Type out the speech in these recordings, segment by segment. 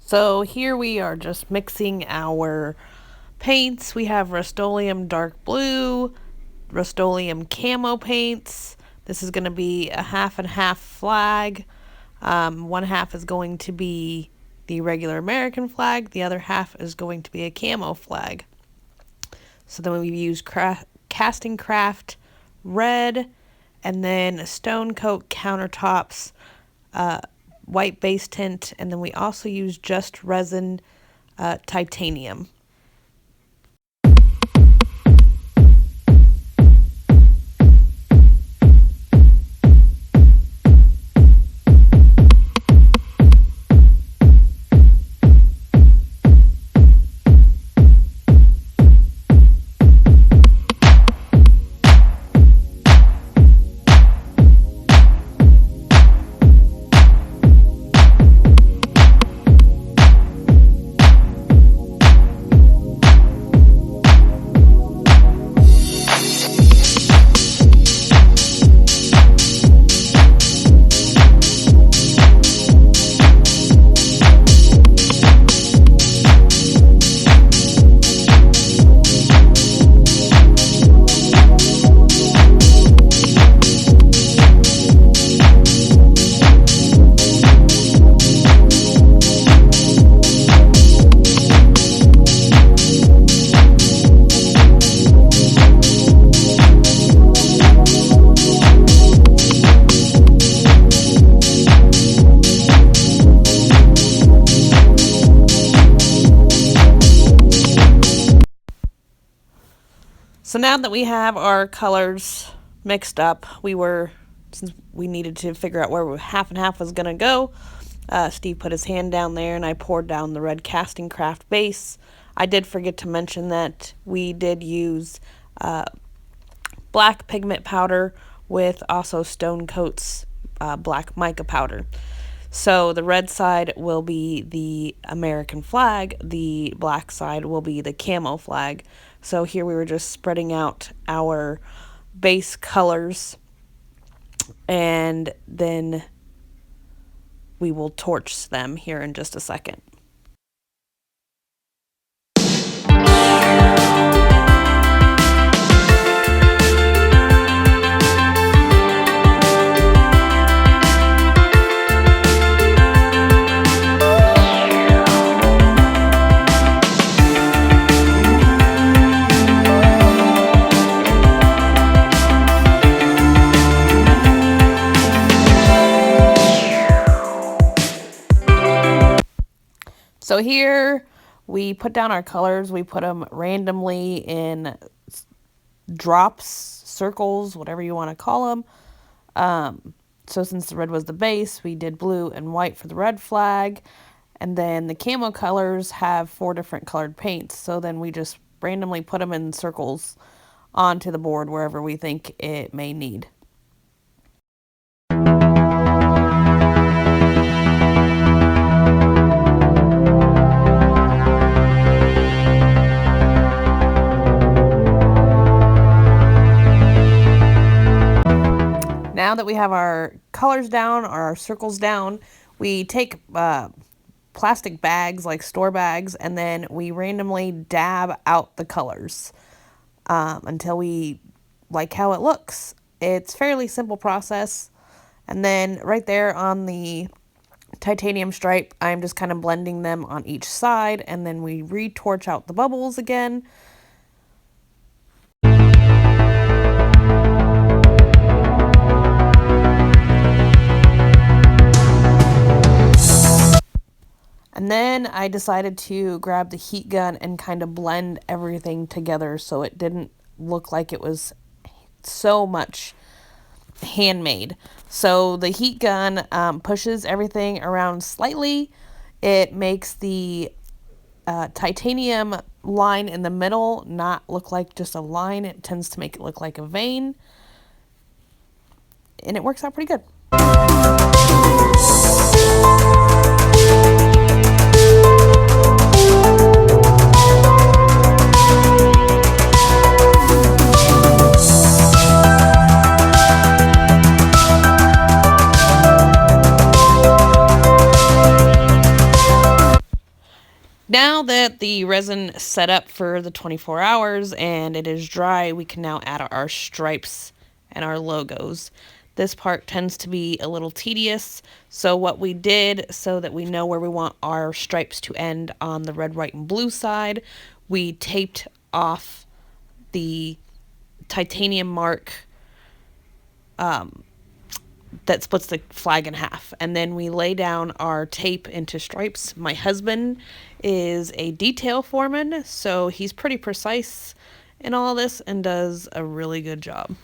So here we are just mixing our paints. We have Rustoleum dark blue, Rustoleum camo paints. This is going to be a half and half flag. One half is going to be the regular American flag. The other half is going to be a camo flag. So then we use Castin Craft red, and then a stone coat countertops, white base tint, and then we also use just resin titanium. So now that we have our colors mixed up, since we needed to figure out where half and half was going to go, Steve put his hand down there and I poured down the red Castin Craft base. I did forget to mention that we did use black pigment powder with also Stone Coat's black mica powder. So the red side will be the American flag, the black side will be the camo flag. So here we were just spreading out our base colors, and then we will torch them here in just a second. So here we put down our colors. We put them randomly in drops, circles, whatever you want to call them. So since the red was the base, we did blue and white for the red flag. And then the camo colors have 4 different colored paints. So then we just randomly put them in circles onto the board wherever we think it may need. Now that we have our colors down, or our circles down, we take plastic bags, like store bags, and then we randomly dab out the colors until we like how it looks. It's a fairly simple process. And then right there on the titanium stripe, I'm just kind of blending them on each side, and then we retorch out the bubbles again. And then I decided to grab the heat gun and kind of blend everything together so it didn't look like it was so much handmade. So the heat gun pushes everything around slightly. It makes the titanium line in the middle not look like just a line. It tends to make it look like a vein. And it works out pretty good. Now that the resin is set up for the 24 hours and it is dry, we can now add our stripes and our logos. This part tends to be a little tedious, so what we did, so that we know where we want our stripes to end on the red, white, and blue side, we taped off the titanium mark that splits the flag in half, and then we lay down our tape into stripes. My husband is a detail foreman, so he's pretty precise in all this and does a really good job.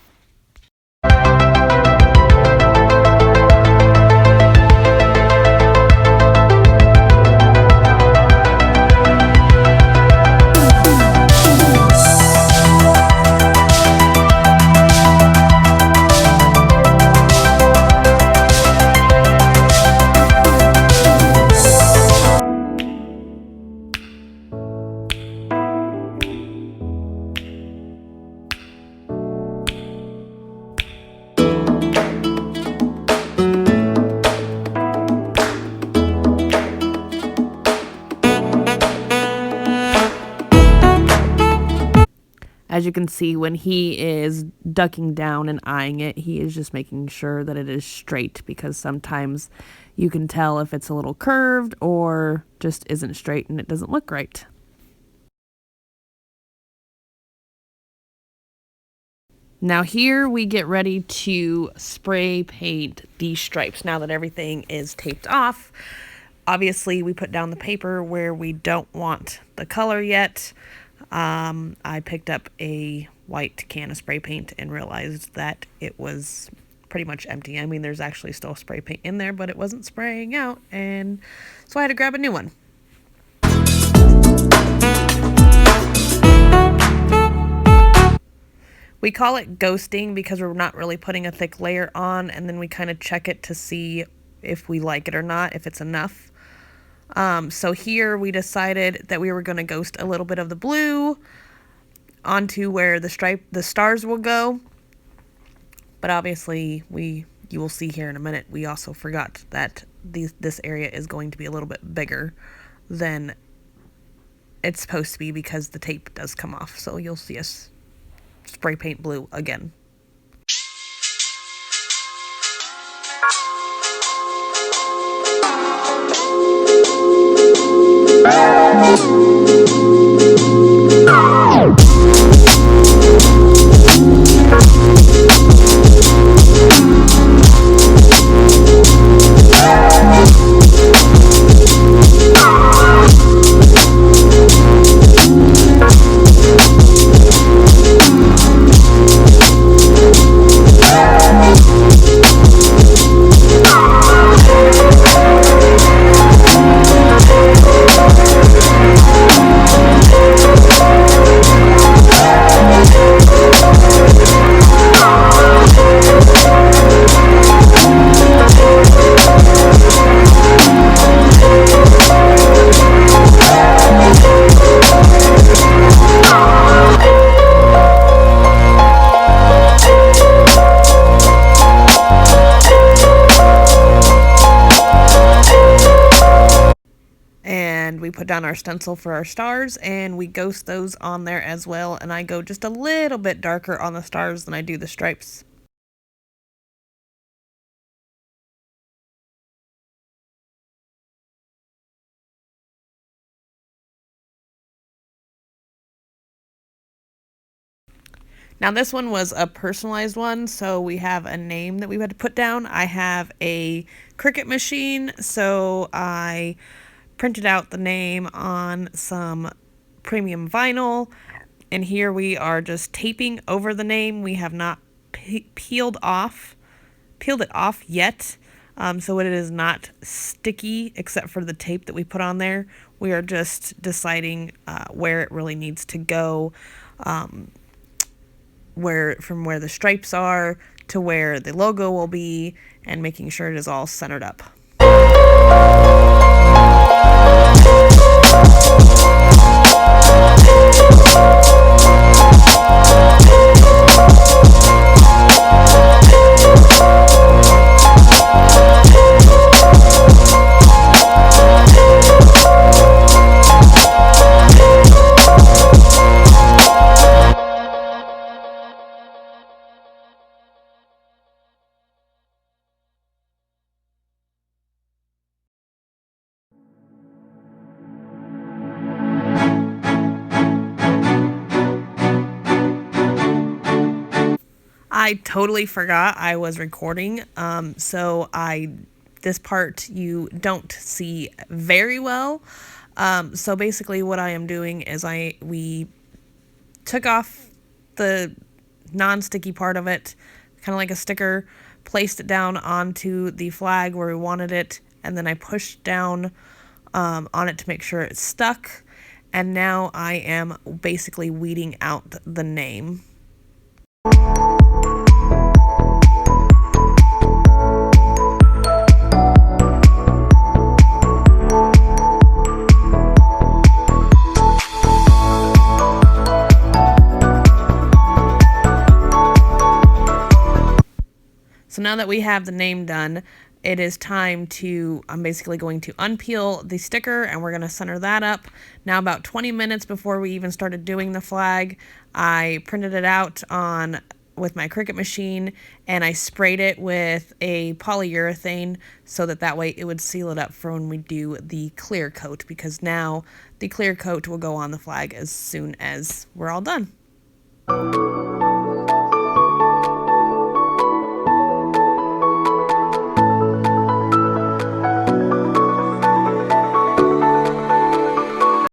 As you can see, when he is ducking down and eyeing it, he is just making sure that it is straight, because sometimes you can tell if it's a little curved or just isn't straight and it doesn't look right. Now here we get ready to spray paint these stripes now that everything is taped off. Obviously, we put down the paper where we don't want the color yet. I picked up a white can of spray paint and realized that it was pretty much empty. I mean, there's actually still spray paint in there, but it wasn't spraying out, and so I had to grab a new one. We call it ghosting because we're not really putting a thick layer on, and then we kind of check it to see if we like it or not, if it's enough. So here we decided that we were going to ghost a little bit of the blue onto where the stars will go. But obviously, you will see here in a minute, we also forgot that this area is going to be a little bit bigger than it's supposed to be because the tape does come off. So you'll see us spray paint blue again. We put down our stencil for our stars, and we ghost those on there as well, and I go just a little bit darker on the stars than I do the stripes. Now this one was a personalized one, so we have a name that we had to put down. I have a Cricut machine, so I printed out the name on some premium vinyl, and here we are just taping over the name. We have not peeled it off yet, so it is not sticky except for the tape that we put on there. We are just deciding where it really needs to go, from where the stripes are to where the logo will be, and making sure it is all centered up. I totally forgot I was recording, so this part you don't see very well. So basically what I am doing is we took off the non-sticky part of it, kind of like a sticker, placed it down onto the flag where we wanted it, and then I pushed down on it to make sure it's stuck. And now I am basically weeding out the name. So now that we have the name done, it is time I'm basically going to unpeel the sticker and we're going to center that up. Now about 20 minutes before we even started doing the flag, I printed it out with my Cricut machine and I sprayed it with a polyurethane so that way it would seal it up for when we do the clear coat, because now the clear coat will go on the flag as soon as we're all done.